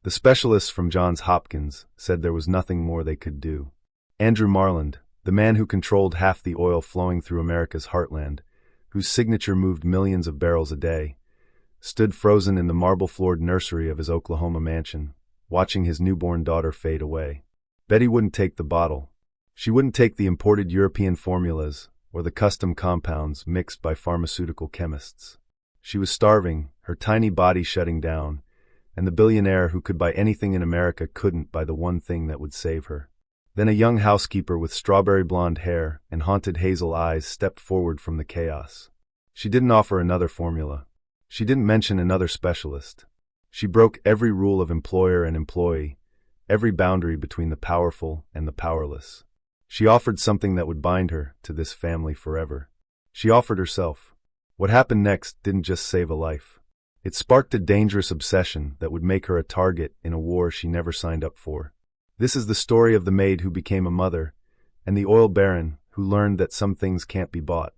The specialists from Johns Hopkins said there was nothing more they could do. Andrew Marland, the man who controlled half the oil flowing through America's heartland, whose signature moved millions of barrels a day, stood frozen in the marble-floored nursery of his Oklahoma mansion, watching his newborn daughter fade away. Betty wouldn't take the bottle. She wouldn't take the imported European formulas or the custom compounds mixed by pharmaceutical chemists. She was starving, her tiny body shutting down, and the billionaire who could buy anything in America couldn't buy the one thing that would save her. Then a young housekeeper with strawberry blonde hair and haunted hazel eyes stepped forward from the chaos. She didn't offer another formula. She didn't mention another specialist. She broke every rule of employer and employee, every boundary between the powerful and the powerless. She offered something that would bind her to this family forever. She offered herself. What happened next didn't just save a life. It sparked a dangerous obsession that would make her a target in a war she never signed up for. This is the story of the maid who became a mother, and the oil baron who learned that some things can't be bought.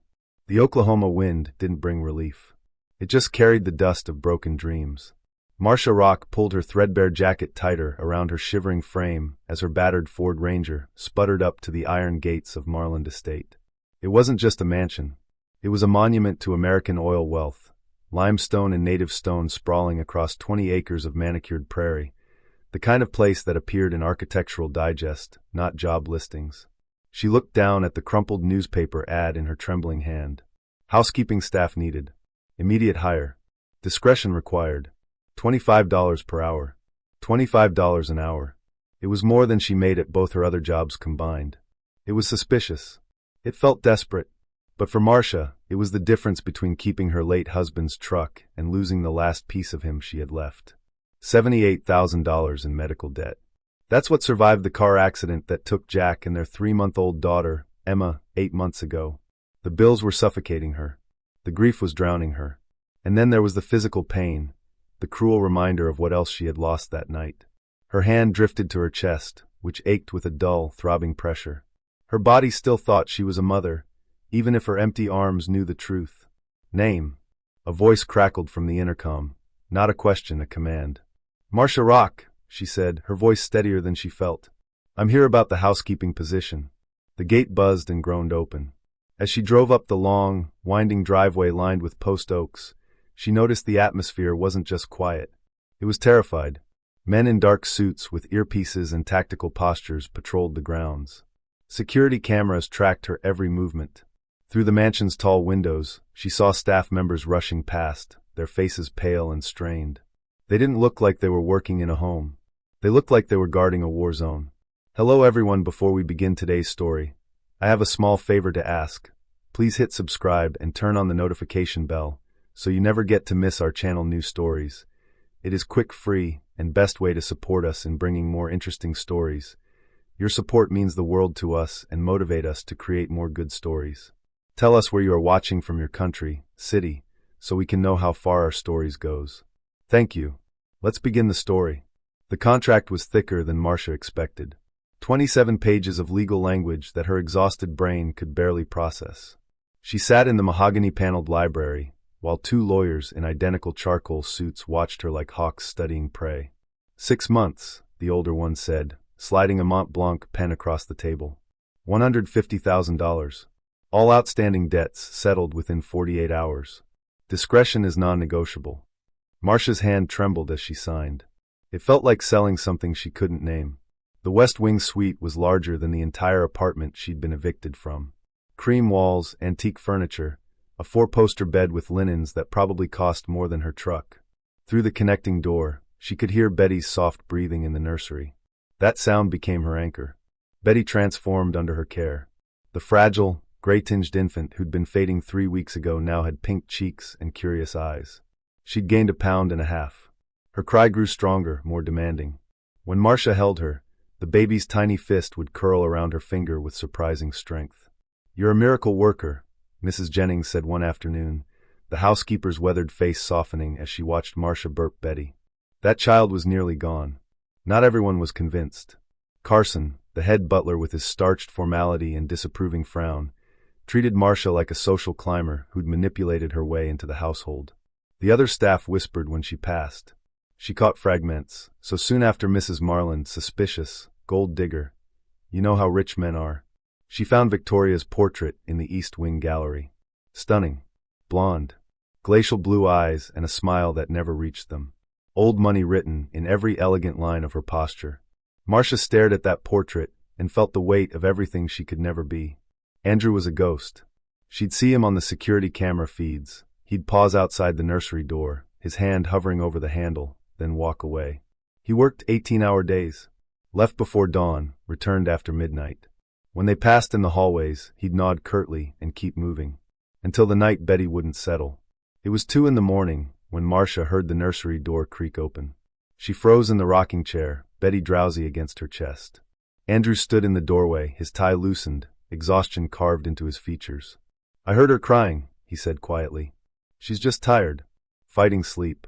The Oklahoma wind didn't bring relief. It just carried the dust of broken dreams. Marcia Rock pulled her threadbare jacket tighter around her shivering frame as her battered Ford Ranger sputtered up to the iron gates of Marland Estate. It wasn't just a mansion. It was a monument to American oil wealth, limestone and native stone sprawling across 20 acres of manicured prairie, the kind of place that appeared in Architectural Digest, not job listings. She looked down at the crumpled newspaper ad in her trembling hand. Housekeeping staff needed. Immediate hire. Discretion required. $25 per hour. $25 an hour. It was more than she made at both her other jobs combined. It was suspicious. It felt desperate. But for Marcia, it was the difference between keeping her late husband's truck and losing the last piece of him she had left. $78,000 in medical debt. That's what survived the car accident that took Jack and their 3-month-old daughter, Emma, 8 months ago. The bills were suffocating her. The grief was drowning her. And then there was the physical pain, the cruel reminder of what else she had lost that night. Her hand drifted to her chest, which ached with a dull, throbbing pressure. Her body still thought she was a mother, even if her empty arms knew the truth. Name. A voice crackled from the intercom. Not a question, a command. Marcia Rock, she said, her voice steadier than she felt. I'm here about the housekeeping position. The gate buzzed and groaned open. As she drove up the long, winding driveway lined with post oaks, she noticed the atmosphere wasn't just quiet. It was terrified. Men in dark suits with earpieces and tactical postures patrolled the grounds. Security cameras tracked her every movement. Through the mansion's tall windows, she saw staff members rushing past, their faces pale and strained. They didn't look like they were working in a home. They looked like they were guarding a war zone. Hello everyone, before we begin today's story, I have a small favor to ask. Please hit subscribe and turn on the notification bell so you never get to miss our channel new stories. It is quick, free, and best way to support us in bringing more interesting stories. Your support means the world to us and motivate us to create more good stories. Tell us where you are watching from, your country, city, so we can know how far our stories goes. Thank you. Let's begin the story. The contract was thicker than Marcia expected. 27 pages of legal language that her exhausted brain could barely process. She sat in the mahogany-paneled library, while 2 lawyers in identical charcoal suits watched her like hawks studying prey. 6 months, the older one said, sliding a Mont Blanc pen across the table. $150,000. All outstanding debts settled within 48 hours. Discretion is non-negotiable. Marcia's hand trembled as she signed. It felt like selling something she couldn't name. The West Wing suite was larger than the entire apartment she'd been evicted from. Cream walls, antique furniture, a 4-poster bed with linens that probably cost more than her truck. Through the connecting door, she could hear Betty's soft breathing in the nursery. That sound became her anchor. Betty transformed under her care. The fragile, gray-tinged infant who'd been fading 3 weeks ago now had pink cheeks and curious eyes. She'd gained 1.5 pounds. Her cry grew stronger, more demanding. When Marcia held her, the baby's tiny fist would curl around her finger with surprising strength. You're a miracle worker, Mrs. Jennings said one afternoon, the housekeeper's weathered face softening as she watched Marcia burp Betty. That child was nearly gone. Not everyone was convinced. Carson, the head butler with his starched formality and disapproving frown, treated Marcia like a social climber who'd manipulated her way into the household. The other staff whispered when she passed. She caught fragments. So soon after Mrs. Marland, suspicious, gold digger. You know how rich men are. She found Victoria's portrait in the East Wing gallery. Stunning. Blonde. Glacial blue eyes and a smile that never reached them. Old money written in every elegant line of her posture. Marcia stared at that portrait and felt the weight of everything she could never be. Andrew was a ghost. She'd see him on the security camera feeds. He'd pause outside the nursery door, his hand hovering over the handle, then walk away. He worked 18-hour days. Left before dawn, returned after midnight. When they passed in the hallways, he'd nod curtly and keep moving. Until the night Betty wouldn't settle. It was 2 a.m. when Marcia heard the nursery door creak open. She froze in the rocking chair, Betty drowsy against her chest. Andrew stood in the doorway, his tie loosened, exhaustion carved into his features. I heard her crying, he said quietly. She's just tired. Fighting sleep.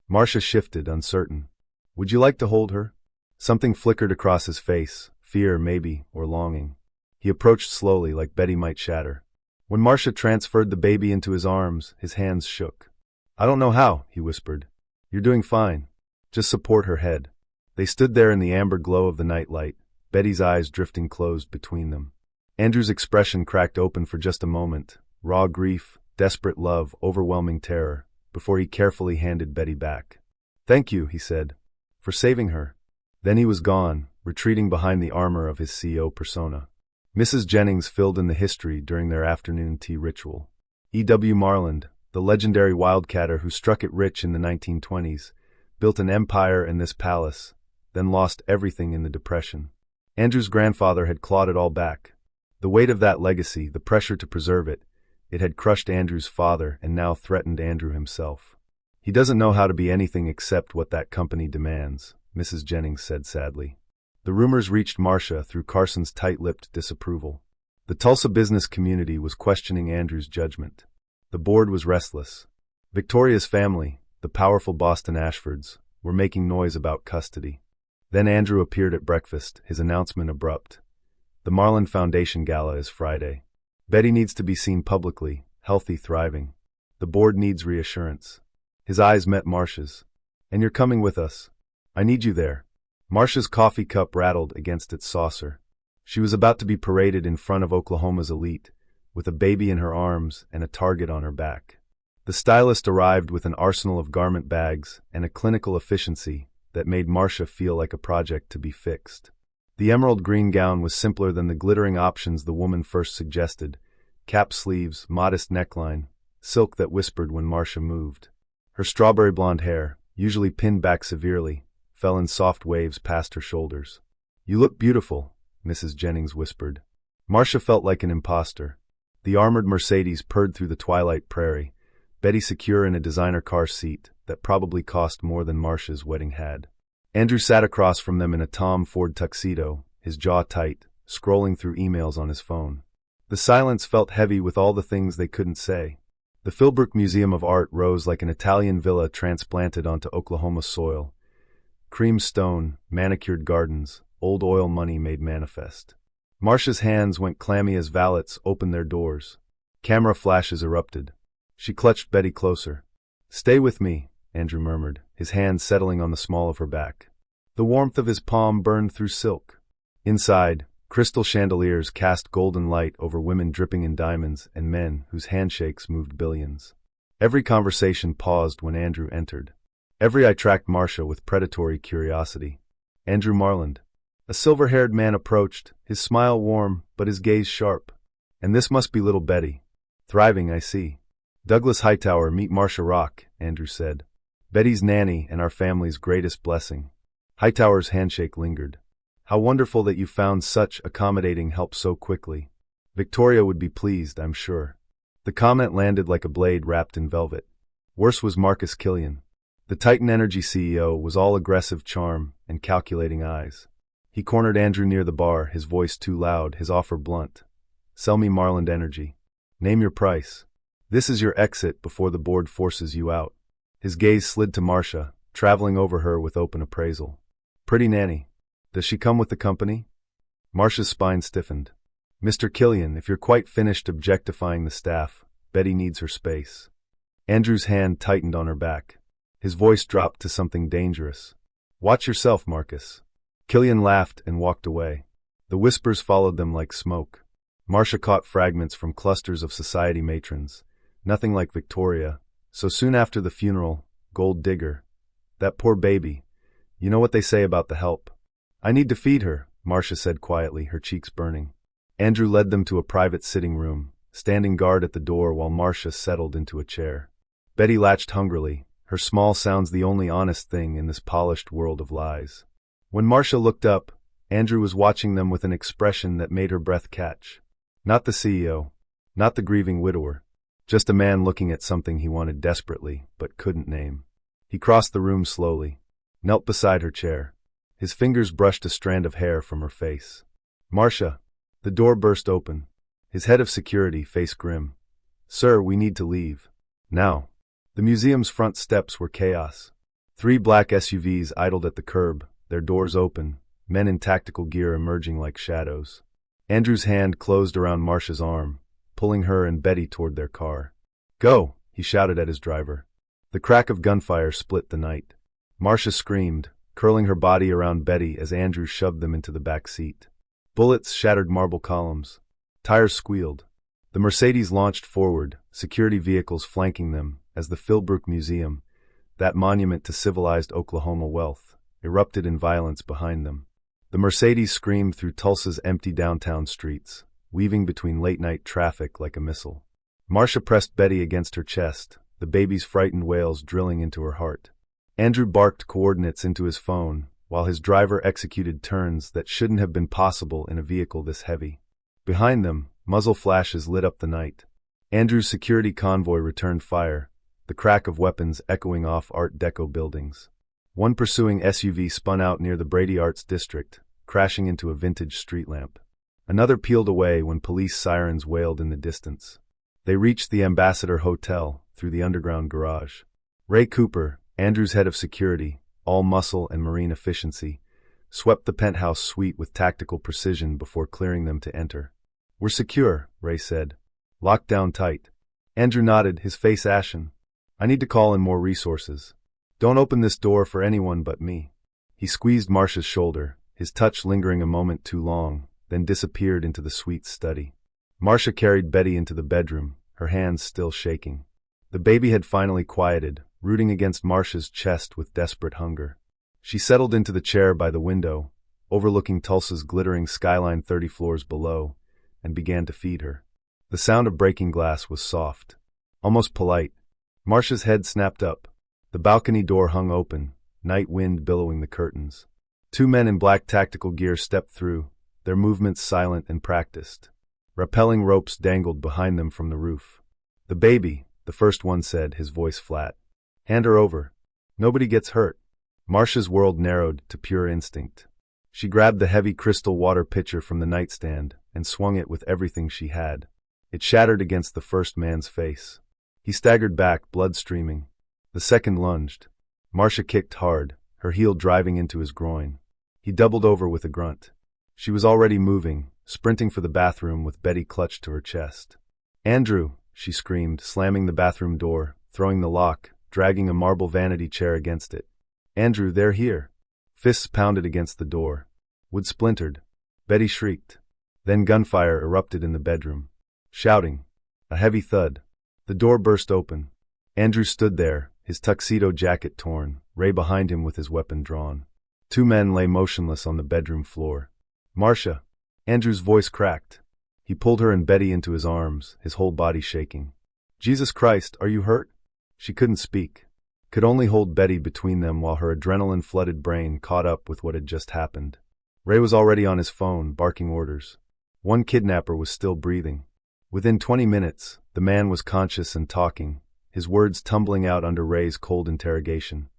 Marcia shifted, uncertain. Would you like to hold her? Something flickered across his face, fear maybe, or longing. He approached slowly, like Betty might shatter. When Marcia transferred the baby into his arms, his hands shook. I don't know how, he whispered. You're doing fine. Just support her head. They stood there in the amber glow of the night light, Betty's eyes drifting closed between them. Andrew's expression cracked open for just a moment, raw grief, desperate love, overwhelming terror, before he carefully handed Betty back. Thank you, he said, for saving her. Then he was gone, retreating behind the armor of his CEO persona. Mrs. Jennings filled in the history during their afternoon tea ritual. E.W. Marland, the legendary wildcatter who struck it rich in the 1920s, built an empire in this palace, then lost everything in the Depression. Andrew's grandfather had clawed it all back. The weight of that legacy, the pressure to preserve it, it had crushed Andrew's father and now threatened Andrew himself. He doesn't know how to be anything except what that company demands, Mrs. Jennings said sadly. The rumors reached Marcia through Carson's tight-lipped disapproval. The Tulsa business community was questioning Andrew's judgment. The board was restless. Victoria's family, the powerful Boston Ashfords, were making noise about custody. Then Andrew appeared at breakfast, his announcement abrupt. The Marland Foundation Gala is Friday. Betty needs to be seen publicly, healthy, thriving. The board needs reassurance. His eyes met Marcia's. And you're coming with us. I need you there. Marcia's coffee cup rattled against its saucer. She was about to be paraded in front of Oklahoma's elite, with a baby in her arms and a target on her back. The stylist arrived with an arsenal of garment bags and a clinical efficiency that made Marcia feel like a project to be fixed. The emerald green gown was simpler than the glittering options the woman first suggested. Cap sleeves, modest neckline, silk that whispered when Marcia moved. Her strawberry blonde hair, usually pinned back severely, fell in soft waves past her shoulders. You look beautiful, Mrs. Jennings whispered. Marcia felt like an imposter. The armored Mercedes purred through the twilight prairie, Betty secure in a designer car seat that probably cost more than Marcia's wedding had. Andrew sat across from them in a Tom Ford tuxedo, his jaw tight, scrolling through emails on his phone. The silence felt heavy with all the things they couldn't say. The Philbrook Museum of Art rose like an Italian villa transplanted onto Oklahoma soil. Cream stone, manicured gardens, old oil money made manifest. Marcia's hands went clammy as valets opened their doors. Camera flashes erupted. She clutched Betty closer. Stay with me, Andrew murmured, his hand settling on the small of her back. The warmth of his palm burned through silk. Inside, crystal chandeliers cast golden light over women dripping in diamonds and men whose handshakes moved billions. Every conversation paused when Andrew entered. Every eye tracked Marcia with predatory curiosity. Andrew Marland. A silver-haired man approached, his smile warm, but his gaze sharp. And this must be little Betty. Thriving, I see. Douglas Hightower, meet Marcia Rock, Andrew said. Betty's nanny and our family's greatest blessing. Hightower's handshake lingered. How wonderful that you found such accommodating help so quickly. Victoria would be pleased, I'm sure. The comment landed like a blade wrapped in velvet. Worse was Marcus Killian. The Titan Energy CEO was all aggressive charm and calculating eyes. He cornered Andrew near the bar, his voice too loud, his offer blunt. Sell me Marland Energy. Name your price. This is your exit before the board forces you out. His gaze slid to Marcia, traveling over her with open appraisal. Pretty nanny. Does she come with the company? Marcia's spine stiffened. Mr. Killian, if you're quite finished objectifying the staff, Betty needs her space. Andrew's hand tightened on her back. His voice dropped to something dangerous. "Watch yourself, Marcus." Killian laughed and walked away. The whispers followed them like smoke. Marcia caught fragments from clusters of society matrons. Nothing like Victoria. So soon after the funeral, gold digger. That poor baby. You know what they say about the help. "I need to feed her," Marcia said quietly, her cheeks burning. Andrew led them to a private sitting room, standing guard at the door while Marcia settled into a chair. Betty latched hungrily, her small sounds the only honest thing in this polished world of lies. When Marcia looked up, Andrew was watching them with an expression that made her breath catch. Not the CEO, not the grieving widower, just a man looking at something he wanted desperately, but couldn't name. He crossed the room slowly, knelt beside her chair. His fingers brushed a strand of hair from her face. "Marcia." The door burst open. His head of security, face grim. "Sir, we need to leave. Now." The museum's front steps were chaos. 3 black SUVs idled at the curb, their doors open, men in tactical gear emerging like shadows. Andrew's hand closed around Marcia's arm, pulling her and Betty toward their car. "Go," he shouted at his driver. The crack of gunfire split the night. Marcia screamed, curling her body around Betty as Andrew shoved them into the back seat. Bullets shattered marble columns. Tires squealed. The Mercedes launched forward, security vehicles flanking them, as the Philbrook Museum, that monument to civilized Oklahoma wealth, erupted in violence behind them. The Mercedes screamed through Tulsa's empty downtown streets, weaving between late-night traffic like a missile. Marcia pressed Betty against her chest, the baby's frightened wails drilling into her heart. Andrew barked coordinates into his phone, while his driver executed turns that shouldn't have been possible in a vehicle this heavy. Behind them, muzzle flashes lit up the night. Andrew's security convoy returned fire, the crack of weapons echoing off Art Deco buildings. One pursuing SUV spun out near the Brady Arts District, crashing into a vintage street lamp. Another peeled away when police sirens wailed in the distance. They reached the Ambassador Hotel through the underground garage. Ray Cooper, Andrew's head of security, all muscle and marine efficiency, swept the penthouse suite with tactical precision before clearing them to enter. "We're secure," Ray said. "Locked down tight." Andrew nodded, his face ashen. "I need to call in more resources. Don't open this door for anyone but me." He squeezed Marcia's shoulder, his touch lingering a moment too long, then disappeared into the suite's study. Marcia carried Betty into the bedroom, her hands still shaking. The baby had finally quieted, rooting against Marcia's chest with desperate hunger. She settled into the chair by the window, overlooking Tulsa's glittering skyline 30 floors below, and began to feed her. The sound of breaking glass was soft, almost polite. Marcia's head snapped up. The balcony door hung open, night wind billowing the curtains. 2 men in black tactical gear stepped through, their movements silent and practiced. Rappelling ropes dangled behind them from the roof. "The baby," the first one said, his voice flat. "Hand her over. Nobody gets hurt." Marcia's world narrowed to pure instinct. She grabbed the heavy crystal water pitcher from the nightstand and swung it with everything she had. It shattered against the first man's face. He staggered back, blood streaming. The second lunged. Marcia kicked hard, her heel driving into his groin. He doubled over with a grunt. She was already moving, sprinting for the bathroom with Betty clutched to her chest. "Andrew," she screamed, slamming the bathroom door, throwing the lock, dragging a marble vanity chair against it. "Andrew, they're here." Fists pounded against the door. Wood splintered. Betty shrieked. Then gunfire erupted in the bedroom. Shouting. A heavy thud. The door burst open. Andrew stood there, his tuxedo jacket torn, Ray behind him with his weapon drawn. 2 men lay motionless on the bedroom floor. "Marcia." Andrew's voice cracked. He pulled her and Betty into his arms, his whole body shaking. "Jesus Christ, are you hurt?" She couldn't speak. Could only hold Betty between them while her adrenaline-flooded brain caught up with what had just happened. Ray was already on his phone, barking orders. One kidnapper was still breathing. Within 20 minutes, the man was conscious and talking, his words tumbling out under Ray's cold interrogation.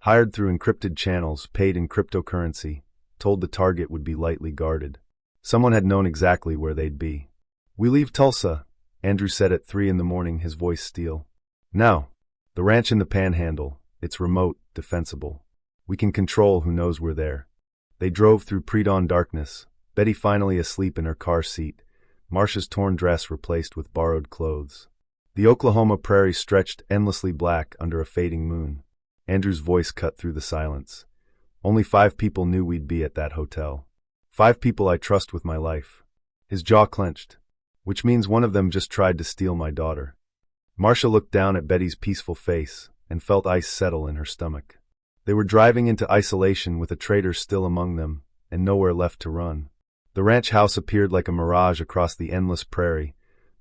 Hired through encrypted channels, paid in cryptocurrency, told the target would be lightly guarded. Someone had known exactly where they'd be. "We leave Tulsa," Andrew said at 3 a.m, his voice steel. "Now. The ranch in the Panhandle, it's remote, defensible. We can control who knows we're there." They drove through pre-dawn darkness, Betty finally asleep in her car seat, Marcia's torn dress replaced with borrowed clothes. The Oklahoma prairie stretched endlessly black under a fading moon. Andrew's voice cut through the silence. Only 5 people knew we'd be at that hotel. 5 people I trust with my life. His jaw clenched. Which means one of them just tried to steal my daughter. Marcia looked down at Betty's peaceful face and felt ice settle in her stomach. They were driving into isolation with a traitor still among them and nowhere left to run. The ranch house appeared like a mirage across the endless prairie.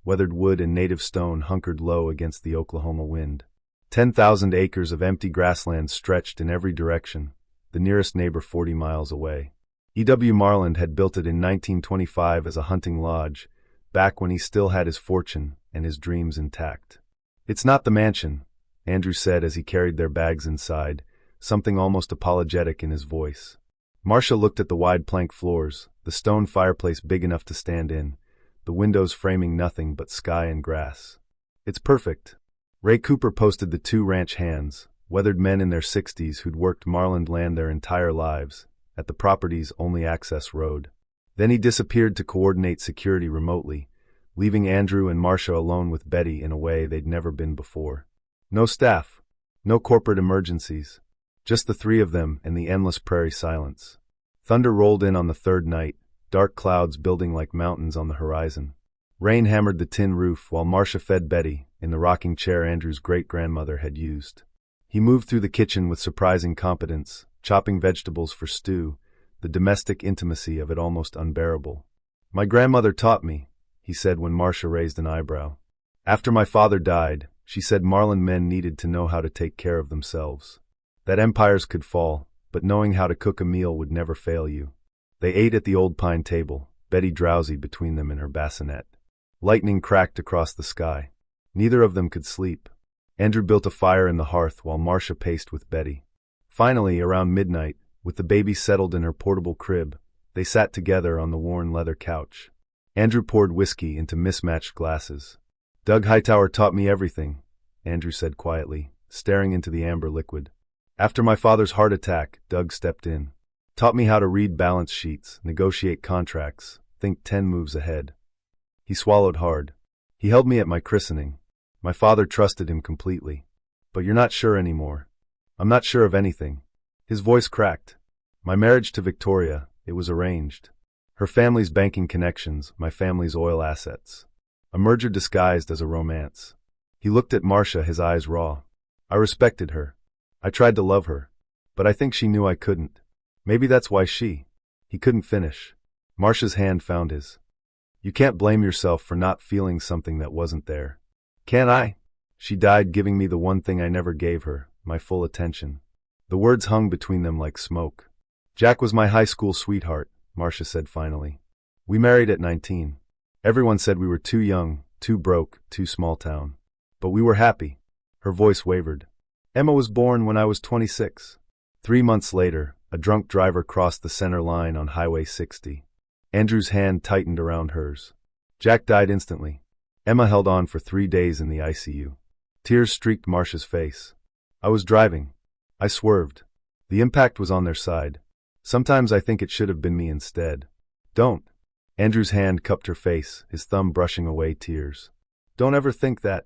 Weathered wood and native stone hunkered low against the Oklahoma wind. 10,000 acres of empty grassland stretched in every direction, the nearest neighbor 40 miles away. E.W. Marland had built it in 1925 as a hunting lodge, back when he still had his fortune and his dreams intact. "It's not the mansion," Andrew said as he carried their bags inside, something almost apologetic in his voice. Marcia looked at the wide plank floors, the stone fireplace big enough to stand in, the windows framing nothing but sky and grass. "It's perfect." Ray Cooper posted the 2 ranch hands, weathered men in their 60s who'd worked Marland land their entire lives, at the property's only access road. Then he disappeared to coordinate security remotely, leaving Andrew and Marcia alone with Betty in a way they'd never been before. No staff, no corporate emergencies, just the 3 of them and the endless prairie silence. Thunder rolled in on the 3rd night, dark clouds building like mountains on the horizon. Rain hammered the tin roof while Marcia fed Betty in the rocking chair Andrew's great-grandmother had used. He moved through the kitchen with surprising competence, chopping vegetables for stew, the domestic intimacy of it almost unbearable. "My grandmother taught me," he said when Marcia raised an eyebrow. "After my father died, she said Marland men needed to know how to take care of themselves. That empires could fall, but knowing how to cook a meal would never fail you." They ate at the old pine table, Betty drowsy between them in her bassinet. Lightning cracked across the sky. Neither of them could sleep. Andrew built a fire in the hearth while Marcia paced with Betty. Finally, around midnight, with the baby settled in her portable crib, they sat together on the worn leather couch. Andrew poured whiskey into mismatched glasses. "Doug Hightower taught me everything," Andrew said quietly, staring into the amber liquid. "After my father's heart attack, Doug stepped in. Taught me how to read balance sheets, negotiate contracts, think 10 moves ahead." He swallowed hard. "He held me at my christening. My father trusted him completely. But you're not sure anymore." "I'm not sure of anything." His voice cracked. "My marriage to Victoria, it was arranged. Her family's banking connections, my family's oil assets. A merger disguised as a romance." He looked at Marcia, his eyes raw. "I respected her. I tried to love her. But I think she knew I couldn't. Maybe that's why she—" He couldn't finish. Marcia's hand found his. "You can't blame yourself for not feeling something that wasn't there." "Can I? She died giving me the one thing I never gave her, my full attention." The words hung between them like smoke. "Jack was my high school sweetheart," Marcia said finally. "We married at 19. Everyone said we were too young, too broke, too small town. But we were happy." Her voice wavered. "Emma was born when I was 26. 3 months later, a drunk driver crossed the center line on Highway 60. Andrew's hand tightened around hers. Jack died instantly. Emma held on for 3 days in the ICU. Tears streaked Marcia's face. "I was driving. I swerved. The impact was on their side. Sometimes I think it should have been me instead." "Don't." Andrew's hand cupped her face, his thumb brushing away tears. "Don't ever think that."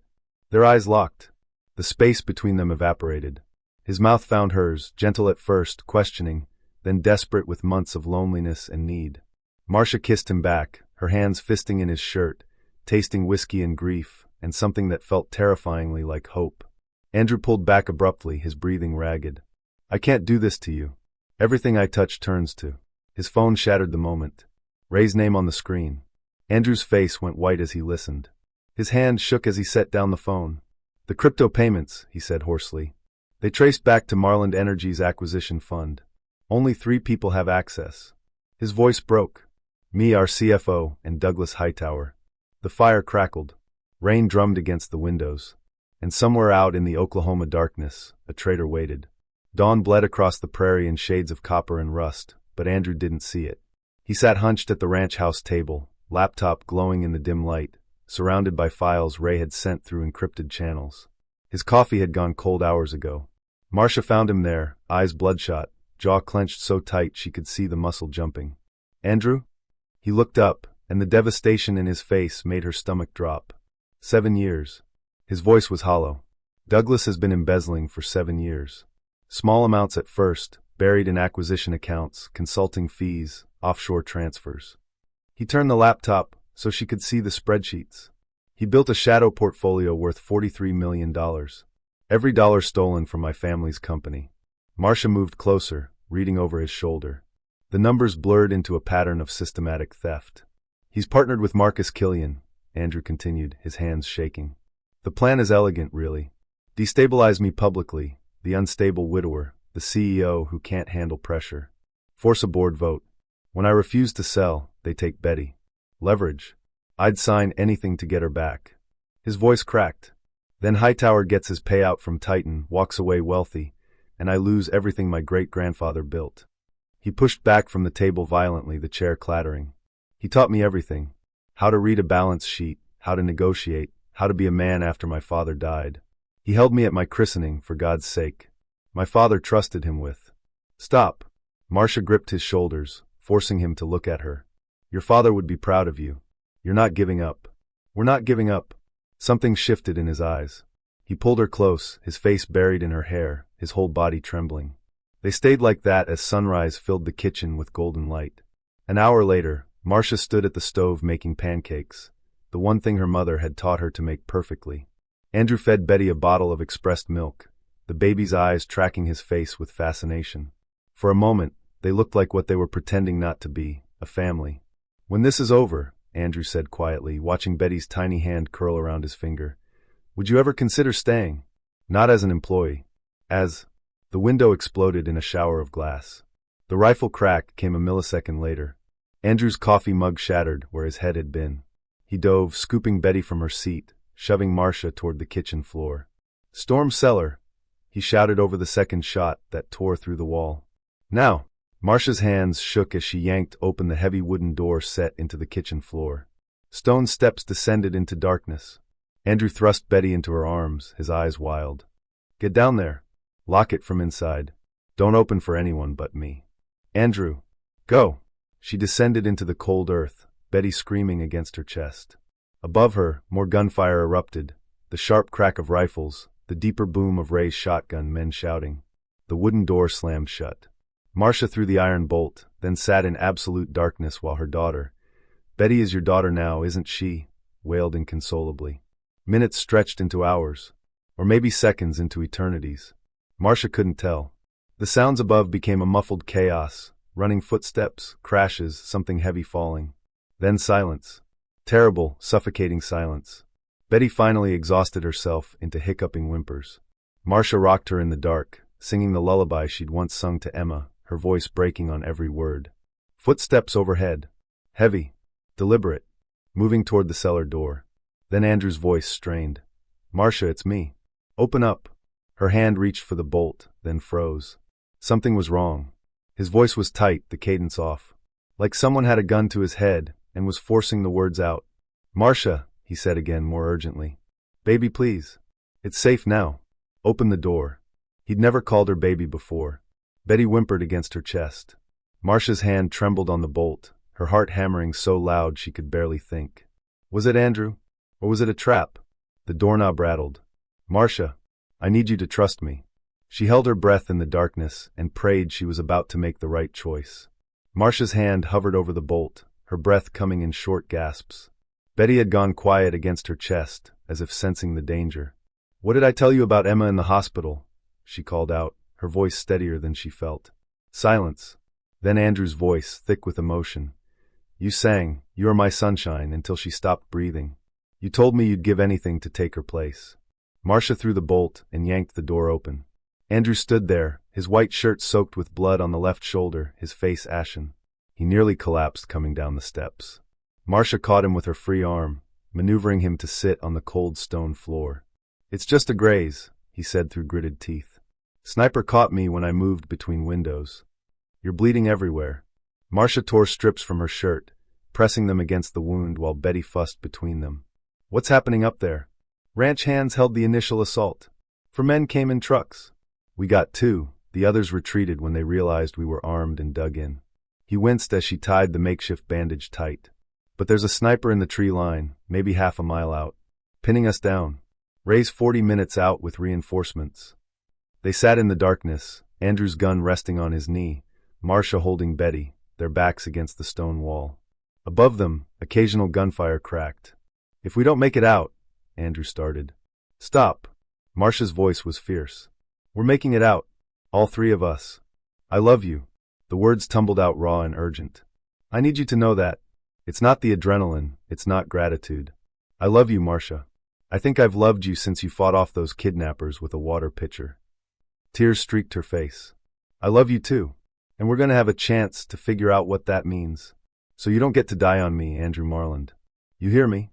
Their eyes locked. The space between them evaporated. His mouth found hers, gentle at first, questioning, then desperate with months of loneliness and need. Marcia kissed him back, her hands fisting in his shirt, tasting whiskey and grief, and something that felt terrifyingly like hope. Andrew pulled back abruptly, his breathing ragged. "I can't do this to you. Everything I touch turns to." His phone shattered the moment. Ray's name on the screen. Andrew's face went white as he listened. His hand shook as he set down the phone. "The crypto payments," he said hoarsely. "They traced back to Marland Energy's acquisition fund. Only 3 people have access." His voice broke. "Me, our CFO, and Douglas Hightower." The fire crackled. Rain drummed against the windows. And somewhere out in the Oklahoma darkness, a traitor waited. Dawn bled across the prairie in shades of copper and rust, but Andrew didn't see it. He sat hunched at the ranch house table, laptop glowing in the dim light, surrounded by files Ray had sent through encrypted channels. His coffee had gone cold hours ago. Marcia found him there, eyes bloodshot, jaw clenched so tight she could see the muscle jumping. "Andrew?" He looked up, and the devastation in his face made her stomach drop. 7 years. His voice was hollow. "Douglas has been embezzling for 7 years. Small amounts at first, buried in acquisition accounts, consulting fees, offshore transfers. He turned the laptop so she could see the spreadsheets. He built a shadow portfolio worth $43 million. Every dollar stolen from my family's company. Marcia moved closer, reading over his shoulder. The numbers blurred into a pattern of systematic theft. He's partnered with Marcus Killian, Andrew continued, his hands shaking. The plan is elegant, really. Destabilize me publicly, the unstable widower, the CEO who can't handle pressure. Force a board vote. When I refuse to sell, they take Betty. Leverage. I'd sign anything to get her back. His voice cracked. Then Hightower gets his payout from Titan, walks away wealthy, and I lose everything my great-grandfather built. He pushed back from the table violently, the chair clattering. He taught me everything. How to read a balance sheet, how to negotiate, how to be a man after my father died. He held me at my christening, for God's sake. My father trusted him with. Stop. Marcia gripped his shoulders, forcing him to look at her. Your father would be proud of you. You're not giving up. We're not giving up. Something shifted in his eyes. He pulled her close, his face buried in her hair, his whole body trembling. They stayed like that as sunrise filled the kitchen with golden light. An hour later, Marcia stood at the stove making pancakes, the one thing her mother had taught her to make perfectly. Andrew fed Betty a bottle of expressed milk, the baby's eyes tracking his face with fascination. For a moment, they looked like what they were pretending not to be, a family. When this is over, Andrew said quietly, watching Betty's tiny hand curl around his finger, would you ever consider staying? Not as an employee. As... The window exploded in a shower of glass. The rifle crack came a millisecond later. Andrew's coffee mug shattered where his head had been. He dove, scooping Betty from her seat, shoving Marcia toward the kitchen floor. Storm cellar, he shouted over the second shot that tore through the wall. Now! Marcia's hands shook as she yanked open the heavy wooden door set into the kitchen floor. Stone steps descended into darkness. Andrew thrust Betty into her arms, his eyes wild. Get down there. Lock it from inside. Don't open for anyone but me. Andrew. Go. She descended into the cold earth, Betty screaming against her chest. Above her, more gunfire erupted, the sharp crack of rifles, the deeper boom of Ray's shotgun, men shouting. The wooden door slammed shut. Marcia threw the iron bolt, then sat in absolute darkness while her daughter, Betty is your daughter now, isn't she? Wailed inconsolably. Minutes stretched into hours, or maybe seconds into eternities. Marcia couldn't tell. The sounds above became a muffled chaos, running footsteps, crashes, something heavy falling. Then silence. Terrible, suffocating silence. Betty finally exhausted herself into hiccuping whimpers. Marcia rocked her in the dark, singing the lullaby she'd once sung to Emma, her voice breaking on every word. Footsteps overhead. Heavy. Deliberate. Moving toward the cellar door. Then Andrew's voice strained. Marcia, it's me. Open up. Her hand reached for the bolt, then froze. Something was wrong. His voice was tight, the cadence off. Like someone had a gun to his head and was forcing the words out. Marcia, he said again more urgently. Baby, please. It's safe now. Open the door. He'd never called her baby before. Betty whimpered against her chest. Marcia's hand trembled on the bolt, her heart hammering so loud she could barely think. Was it Andrew? Or was it a trap? The doorknob rattled. Marcia, I need you to trust me. She held her breath in the darkness and prayed she was about to make the right choice. Marcia's hand hovered over the bolt, her breath coming in short gasps. Betty had gone quiet against her chest, as if sensing the danger. What did I tell you about Emma in the hospital? She called out, her voice steadier than she felt. Silence. Then Andrew's voice, thick with emotion. You sang, You Are My Sunshine, until she stopped breathing. You told me you'd give anything to take her place. Marcia threw the bolt and yanked the door open. Andrew stood there, his white shirt soaked with blood on the left shoulder, his face ashen. He nearly collapsed coming down the steps. Marcia caught him with her free arm, maneuvering him to sit on the cold stone floor. It's just a graze, he said through gritted teeth. Sniper caught me when I moved between windows. You're bleeding everywhere. Marcia tore strips from her shirt, pressing them against the wound while Betty fussed between them. What's happening up there? Ranch hands held the initial assault. 4 men came in trucks. We got 2, the others retreated when they realized we were armed and dug in. He winced as she tied the makeshift bandage tight. But there's a sniper in the tree line, maybe half a mile out, pinning us down. Ray's 40 minutes out with reinforcements. They sat in the darkness, Andrew's gun resting on his knee, Marcia holding Betty, their backs against the stone wall. Above them, occasional gunfire cracked. "If we don't make it out," Andrew started. "Stop." Marcia's voice was fierce. "We're making it out. All three of us. I love you." The words tumbled out raw and urgent. "I need you to know that. It's not the adrenaline, it's not gratitude. I love you, Marcia. I think I've loved you since you fought off those kidnappers with a water pitcher." Tears streaked her face. "I love you too. And we're going to have a chance to figure out what that means. So you don't get to die on me, Andrew Marland. You hear me?"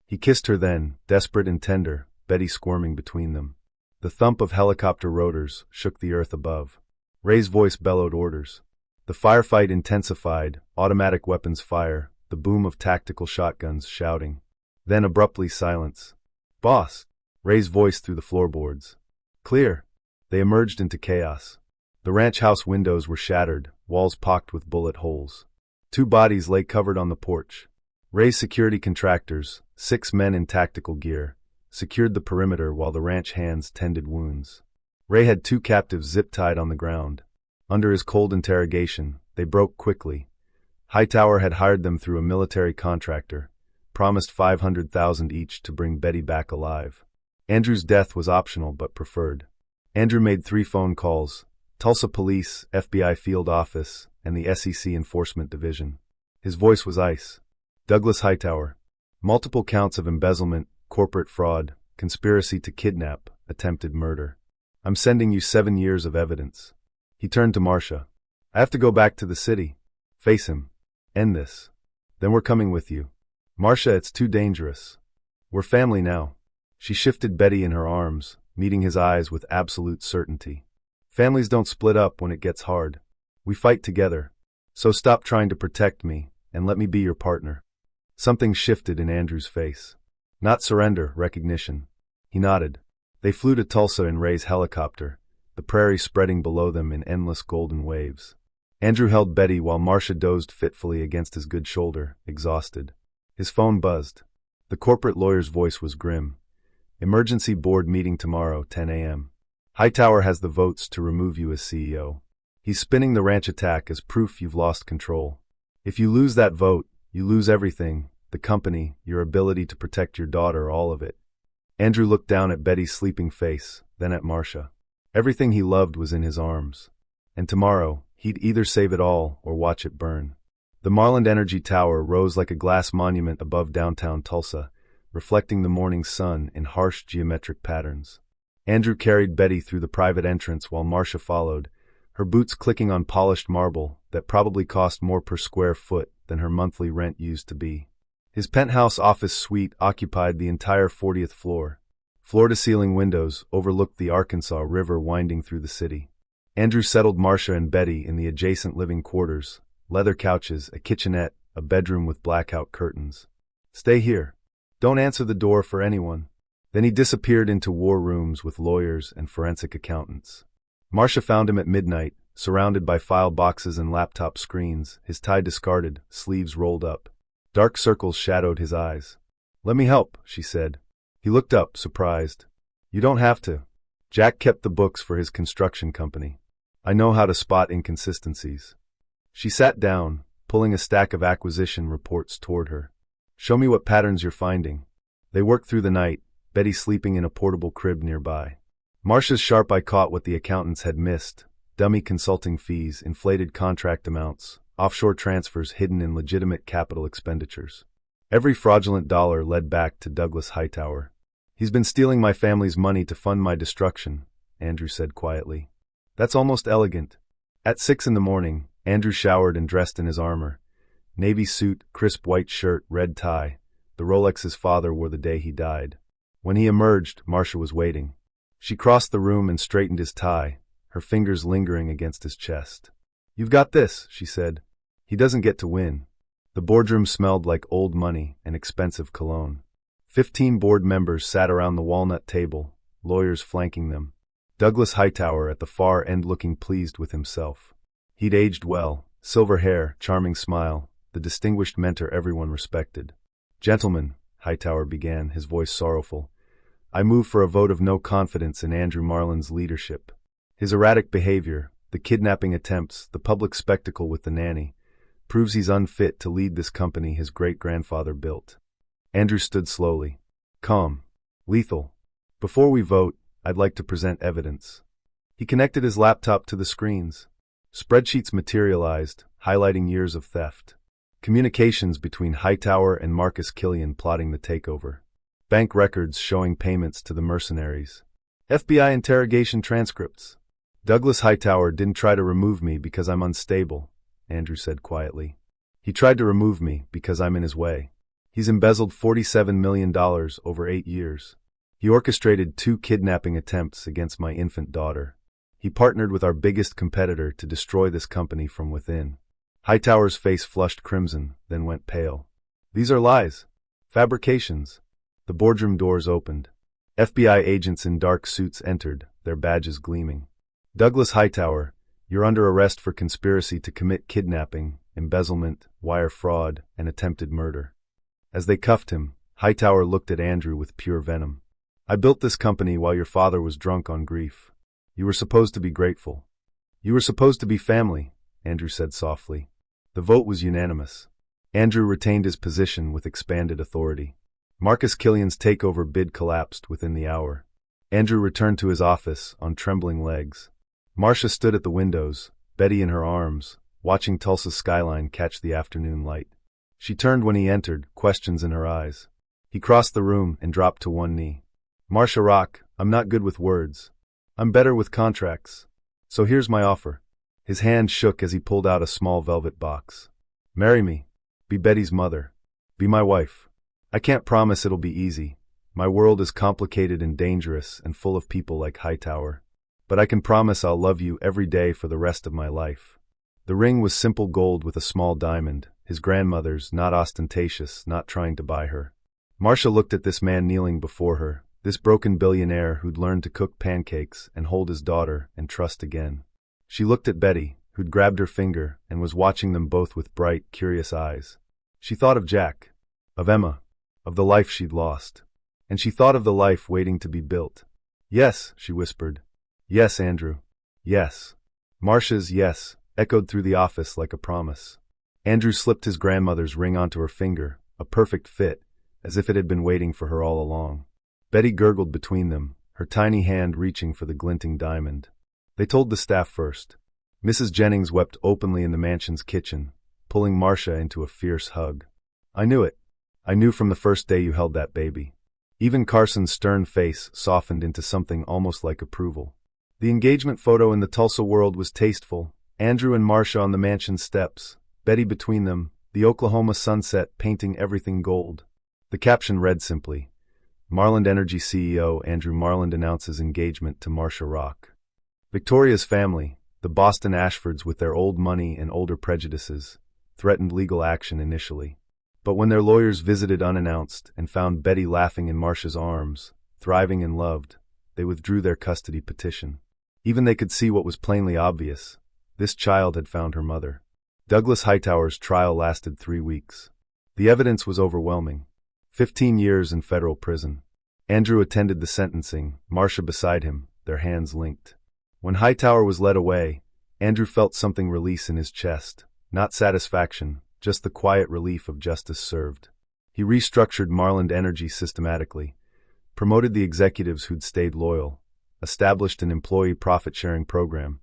He kissed her then, desperate and tender, Betty squirming between them. The thump of helicopter rotors shook the earth above. Ray's voice bellowed orders. The firefight intensified, automatic weapons fire, the boom of tactical shotguns shouting. Then abruptly silence. "Boss!" Ray's voice through the floorboards. "Clear." They emerged into chaos. The ranch house windows were shattered, walls pocked with bullet holes. 2 bodies lay covered on the porch. Ray's security contractors, 6 men in tactical gear, secured the perimeter while the ranch hands tended wounds. Ray had 2 captives zip-tied on the ground. Under his cold interrogation, they broke quickly. Hightower had hired them through a military contractor, promised $500,000 each to bring Betty back alive. Andrew's death was optional but preferred. Andrew made 3 phone calls: Tulsa Police, FBI Field Office, and the SEC Enforcement Division. His voice was ice. "Douglas Hightower. Multiple counts of embezzlement, corporate fraud, conspiracy to kidnap, attempted murder. I'm sending you 7 years of evidence." He turned to Marcia. "I have to go back to the city. Face him. End this. Then we're coming with you." "Marcia, it's too dangerous. We're family now." She shifted Betty in her arms, meeting his eyes with absolute certainty. "Families don't split up when it gets hard. We fight together. So stop trying to protect me, and let me be your partner." Something shifted in Andrew's face. Not surrender, recognition. He nodded. They flew to Tulsa in Ray's helicopter, the prairie spreading below them in endless golden waves. Andrew held Betty while Marcia dozed fitfully against his good shoulder, exhausted. His phone buzzed. The corporate lawyer's voice was grim. "Emergency board meeting tomorrow, 10 a.m. Hightower has the votes to remove you as CEO. He's spinning the ranch attack as proof you've lost control. If you lose that vote, you lose everything, the company, your ability to protect your daughter, all of it." Andrew looked down at Betty's sleeping face, then at Marcia. Everything he loved was in his arms. And tomorrow, he'd either save it all or watch it burn. The Marland Energy Tower rose like a glass monument above downtown Tulsa, reflecting the morning sun in harsh geometric patterns. Andrew carried Betty through the private entrance while Marcia followed, her boots clicking on polished marble that probably cost more per square foot than her monthly rent used to be. His penthouse office suite occupied the entire 40th floor. Floor-to-ceiling windows overlooked the Arkansas River winding through the city. Andrew settled Marcia and Betty in the adjacent living quarters, leather couches, a kitchenette, a bedroom with blackout curtains. "Stay here. Don't answer the door for anyone." Then he disappeared into war rooms with lawyers and forensic accountants. Marcia found him at midnight, surrounded by file boxes and laptop screens, his tie discarded, sleeves rolled up. Dark circles shadowed his eyes. "Let me help," she said. He looked up, surprised. "You don't have to. Jack kept the books for his construction company. I know how to spot inconsistencies." She sat down, pulling a stack of acquisition reports toward her. "Show me what patterns you're finding." They worked through the night, Betty sleeping in a portable crib nearby. Marcia's sharp eye caught what the accountants had missed: dummy consulting fees, inflated contract amounts, offshore transfers hidden in legitimate capital expenditures. Every fraudulent dollar led back to Douglas Hightower. "He's been stealing my family's money to fund my destruction," Andrew said quietly. "That's almost elegant." At 6 in the morning, Andrew showered and dressed in his armor. Navy suit, crisp white shirt, red tie, the Rolex his father wore the day he died. When he emerged, Marcia was waiting. She crossed the room and straightened his tie, her fingers lingering against his chest. "You've got this," she said. "He doesn't get to win." The boardroom smelled like old money and expensive cologne. 15 board members sat around the walnut table, lawyers flanking them. Douglas Hightower at the far end looking pleased with himself. He'd aged well, silver hair, charming smile, the distinguished mentor everyone respected. "Gentlemen," Hightower began, his voice sorrowful, "I move for a vote of no confidence in Andrew Marland's leadership." His erratic behavior, the kidnapping attempts, the public spectacle with the nanny, proves he's unfit to lead this company his great-grandfather built. Andrew stood slowly. Calm. Lethal. Before we vote, I'd like to present evidence. He connected his laptop to the screens. Spreadsheets materialized, highlighting years of theft. Communications between Hightower and Marcus Killian plotting the takeover. Bank records showing payments to the mercenaries. FBI interrogation transcripts. Douglas Hightower didn't try to remove me because I'm unstable, Andrew said quietly. He tried to remove me because I'm in his way. He's embezzled $47 million over 8 years. He orchestrated 2 kidnapping attempts against my infant daughter. He partnered with our biggest competitor to destroy this company from within. Hightower's face flushed crimson, then went pale. These are lies. Fabrications. The boardroom doors opened. FBI agents in dark suits entered, their badges gleaming. Douglas Hightower, you're under arrest for conspiracy to commit kidnapping, embezzlement, wire fraud, and attempted murder. As they cuffed him, Hightower looked at Andrew with pure venom. I built this company while your father was drunk on grief. You were supposed to be grateful. You were supposed to be family, Andrew said softly. The vote was unanimous. Andrew retained his position with expanded authority. Marcus Killian's takeover bid collapsed within the hour. Andrew returned to his office on trembling legs. Marcia stood at the windows, Betty in her arms, watching Tulsa's skyline catch the afternoon light. She turned when he entered, questions in her eyes. He crossed the room and dropped to one knee. Marcia Rock, I'm not good with words. I'm better with contracts. So here's my offer. His hand shook as he pulled out a small velvet box. Marry me. Be Betty's mother. Be my wife. I can't promise it'll be easy. My world is complicated and dangerous and full of people like Hightower. But I can promise I'll love you every day for the rest of my life. The ring was simple gold with a small diamond, his grandmother's, not ostentatious, not trying to buy her. Marcia looked at this man kneeling before her, this broken billionaire who'd learned to cook pancakes and hold his daughter and trust again. She looked at Betty, who'd grabbed her finger and was watching them both with bright, curious eyes. She thought of Jack, of Emma, of the life she'd lost. And she thought of the life waiting to be built. Yes, she whispered. Yes, Andrew. Yes. Marcia's yes echoed through the office like a promise. Andrew slipped his grandmother's ring onto her finger, a perfect fit, as if it had been waiting for her all along. Betty gurgled between them, her tiny hand reaching for the glinting diamond. They told the staff first. Mrs. Jennings wept openly in the mansion's kitchen, pulling Marcia into a fierce hug. I knew it. I knew from the first day you held that baby. Even Carson's stern face softened into something almost like approval. The engagement photo in the Tulsa World was tasteful, Andrew and Marcia on the mansion steps, Betty between them, the Oklahoma sunset painting everything gold. The caption read simply, Marland Energy CEO Andrew Marland announces engagement to Marcia Rock. Victoria's family, the Boston Ashfords with their old money and older prejudices, threatened legal action initially. But when their lawyers visited unannounced and found Betty laughing in Marcia's arms, thriving and loved, they withdrew their custody petition. Even they could see what was plainly obvious. This child had found her mother. Douglas Hightower's trial lasted 3 weeks. The evidence was overwhelming. 15 years in federal prison. Andrew attended the sentencing, Marcia beside him, their hands linked. When Hightower was led away, Andrew felt something release in his chest, not satisfaction, just the quiet relief of justice served. He restructured Marland Energy systematically, promoted the executives who'd stayed loyal, established an employee profit-sharing program,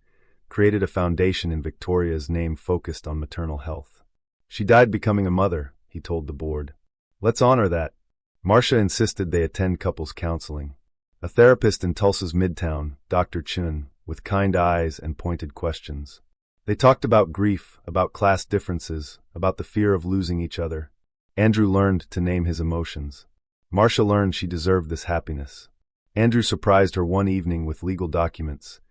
created a foundation in Victoria's name focused on maternal health. She died becoming a mother, he told the board. Let's honor that. Marcia insisted they attend couples counseling. A therapist in Tulsa's Midtown, Dr. Chun, with kind eyes and pointed questions. They talked about grief, about class differences, about the fear of losing each other. Andrew learned to name his emotions. Marcia learned she deserved this happiness. Andrew surprised her one evening with legal documents,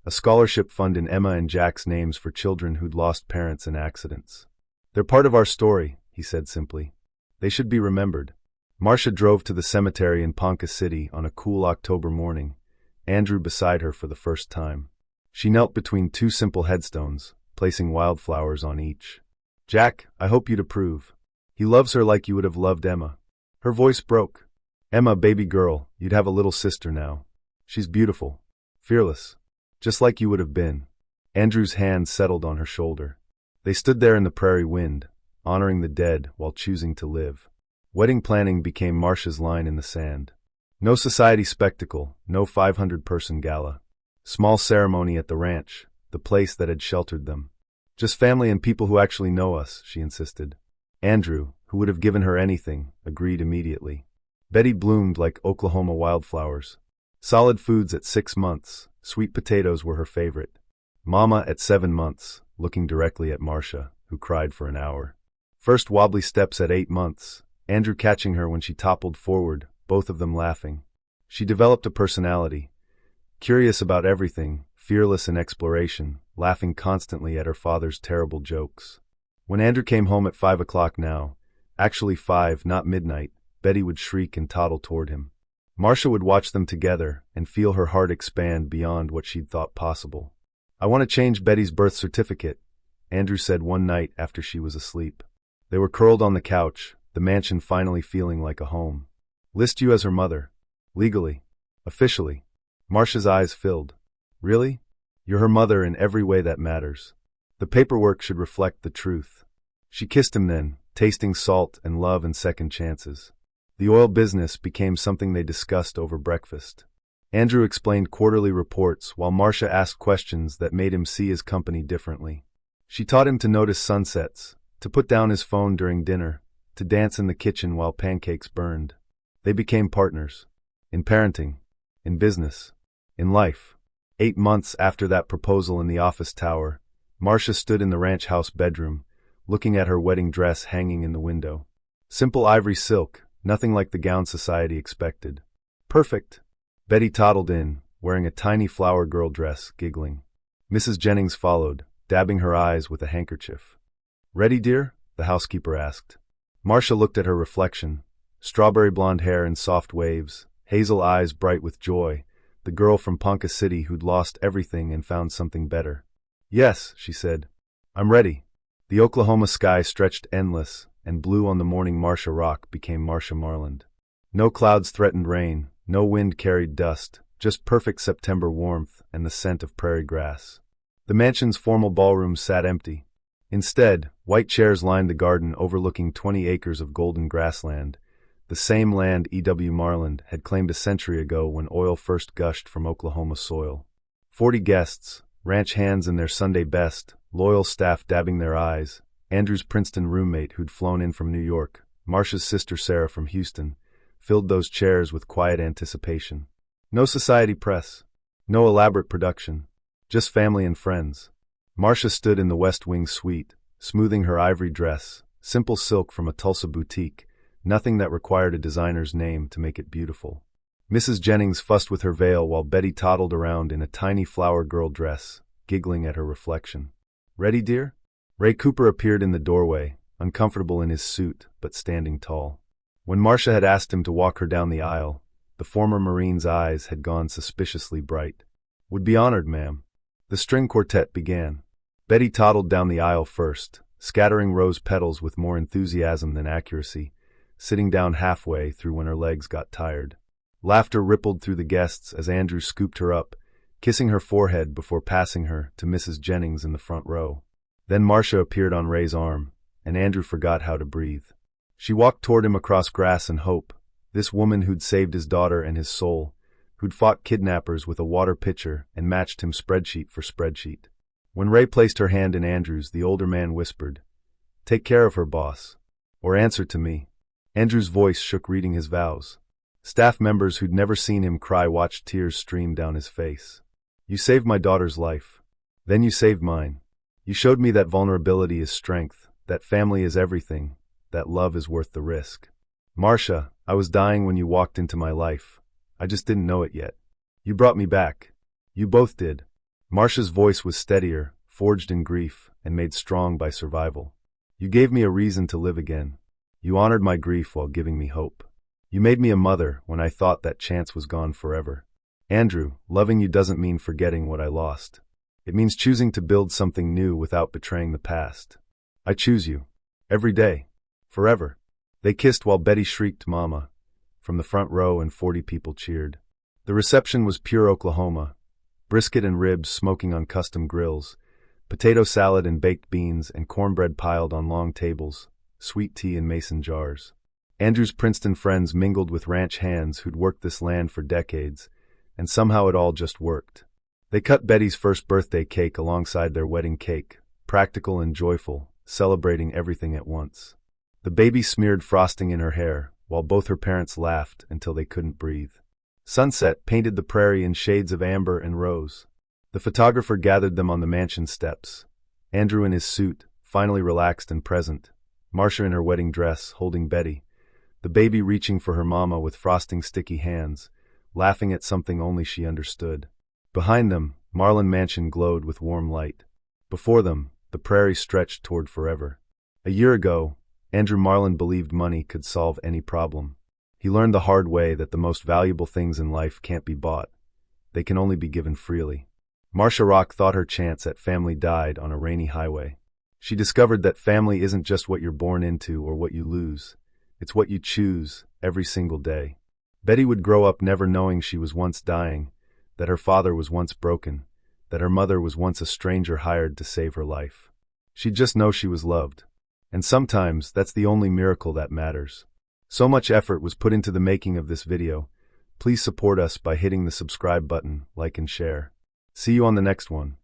a scholarship fund in Emma and Jack's names for children who'd lost parents in accidents. They're part of our story, he said simply. They should be remembered. Marcia drove to the cemetery in Ponca City on a cool October morning, Andrew beside her for the first time. She knelt between 2 simple headstones, placing wildflowers on each. Jack, I hope you'd approve. He loves her like you would have loved Emma. Her voice broke. Emma, baby girl, you'd have a little sister now. She's beautiful. Fearless. Just like you would have been. Andrew's hand settled on her shoulder. They stood there in the prairie wind, honoring the dead while choosing to live. Wedding planning became Marcia's line in the sand. No society spectacle, no 500-person gala. Small ceremony at the ranch, the place that had sheltered them. Just family and people who actually know us, she insisted. Andrew, who would have given her anything, agreed immediately. Betty bloomed like Oklahoma wildflowers. Solid foods at 6 months, sweet potatoes were her favorite. Mama at 7 months, looking directly at Marcia, who cried for an hour. First wobbly steps at 8 months, Andrew catching her when she toppled forward, both of them laughing. She developed a personality. Curious about everything, fearless in exploration, laughing constantly at her father's terrible jokes. When Andrew came home at 5 o'clock now, actually 5, not midnight, Betty would shriek and toddle toward him. Marcia would watch them together and feel her heart expand beyond what she'd thought possible. "I want to change Betty's birth certificate," Andrew said one night after she was asleep. They were curled on the couch, the mansion finally feeling like a home. "List you as her mother. Legally. Officially." Marcia's eyes filled. "Really? You're her mother in every way that matters. The paperwork should reflect the truth." She kissed him then, tasting salt and love and second chances. The oil business became something they discussed over breakfast. Andrew explained quarterly reports while Marcia asked questions that made him see his company differently. She taught him to notice sunsets, to put down his phone during dinner, to dance in the kitchen while pancakes burned. They became partners. In parenting. In business. In life. 8 months after that proposal in the office tower, Marcia stood in the ranch house bedroom, looking at her wedding dress hanging in the window. Simple ivory silk, nothing like the gown society expected. Perfect. Betty toddled in, wearing a tiny flower girl dress, giggling. Mrs. Jennings followed, dabbing her eyes with a handkerchief. "Ready, dear?" the housekeeper asked. Marcia looked at her reflection. Strawberry blonde hair in soft waves, hazel eyes bright with joy, the girl from Ponca City who'd lost everything and found something better. "Yes," she said. "I'm ready." The Oklahoma sky stretched endless, and blue on the morning Marcia Rock became Marcia Marland. No clouds threatened rain, no wind carried dust, just perfect September warmth and the scent of prairie grass. The mansion's formal ballroom sat empty. Instead, white chairs lined the garden overlooking 20 acres of golden grassland, the same land E.W. Marland had claimed a century ago when oil first gushed from Oklahoma soil. 40 guests, ranch hands in their Sunday best, loyal staff dabbing their eyes, Andrew's Princeton roommate who'd flown in from New York, Marcia's sister Sarah from Houston, filled those chairs with quiet anticipation. No society press, no elaborate production, just family and friends. Marcia stood in the West Wing suite, smoothing her ivory dress, simple silk from a Tulsa boutique, nothing that required a designer's name to make it beautiful. Mrs. Jennings fussed with her veil while Betty toddled around in a tiny flower girl dress, giggling at her reflection. "Ready, dear?" Ray Cooper appeared in the doorway, uncomfortable in his suit, but standing tall. When Marcia had asked him to walk her down the aisle, the former Marine's eyes had gone suspiciously bright. "Would be honored, ma'am." The string quartet began. Betty toddled down the aisle first, scattering rose petals with more enthusiasm than accuracy, sitting down halfway through when her legs got tired. Laughter rippled through the guests as Andrew scooped her up, kissing her forehead before passing her to Mrs. Jennings in the front row. Then Marcia appeared on Ray's arm, and Andrew forgot how to breathe. She walked toward him across grass and hope, this woman who'd saved his daughter and his soul, who'd fought kidnappers with a water pitcher and matched him spreadsheet for spreadsheet. When Ray placed her hand in Andrew's, the older man whispered, "Take care of her, boss, or answer to me." Andrew's voice shook reading his vows. Staff members who'd never seen him cry watched tears stream down his face. "You saved my daughter's life. Then you saved mine. You showed me that vulnerability is strength, that family is everything, that love is worth the risk. Marcia, I was dying when you walked into my life. I just didn't know it yet. You brought me back. You both did." Marcia's voice was steadier, forged in grief, and made strong by survival. "You gave me a reason to live again. You honored my grief while giving me hope. You made me a mother when I thought that chance was gone forever. Andrew, loving you doesn't mean forgetting what I lost. It means choosing to build something new without betraying the past. I choose you. Every day. Forever." They kissed while Betty shrieked, "Mama," from the front row, and 40 people cheered. The reception was pure Oklahoma. brisket and ribs smoking on custom grills, potato salad and baked beans and cornbread piled on long tables, sweet tea in mason jars. Andrew's Princeton friends mingled with ranch hands who'd worked this land for decades, and somehow it all just worked. They cut Betty's first birthday cake alongside their wedding cake, practical and joyful, celebrating everything at once. The baby smeared frosting in her hair, while both her parents laughed until they couldn't breathe. Sunset painted the prairie in shades of amber and rose. The photographer gathered them on the mansion steps. Andrew in his suit, finally relaxed and present. Marcia in her wedding dress, holding Betty. The baby reaching for her mama with frosting sticky hands, laughing at something only she understood. Behind them, Marlin Mansion glowed with warm light. Before them, the prairie stretched toward forever. A year ago, Andrew Marlin believed money could solve any problem. He learned the hard way that the most valuable things in life can't be bought. They can only be given freely. Marcia Rock thought her chance at family died on a rainy highway. She discovered that family isn't just what you're born into or what you lose. It's what you choose every single day. Betty would grow up never knowing she was once dying, that her father was once broken, that her mother was once a stranger hired to save her life. She'd just know she was loved. And sometimes that's the only miracle that matters. So much effort was put into the making of this video. Please support us by hitting the subscribe button, like and share. See you on the next one.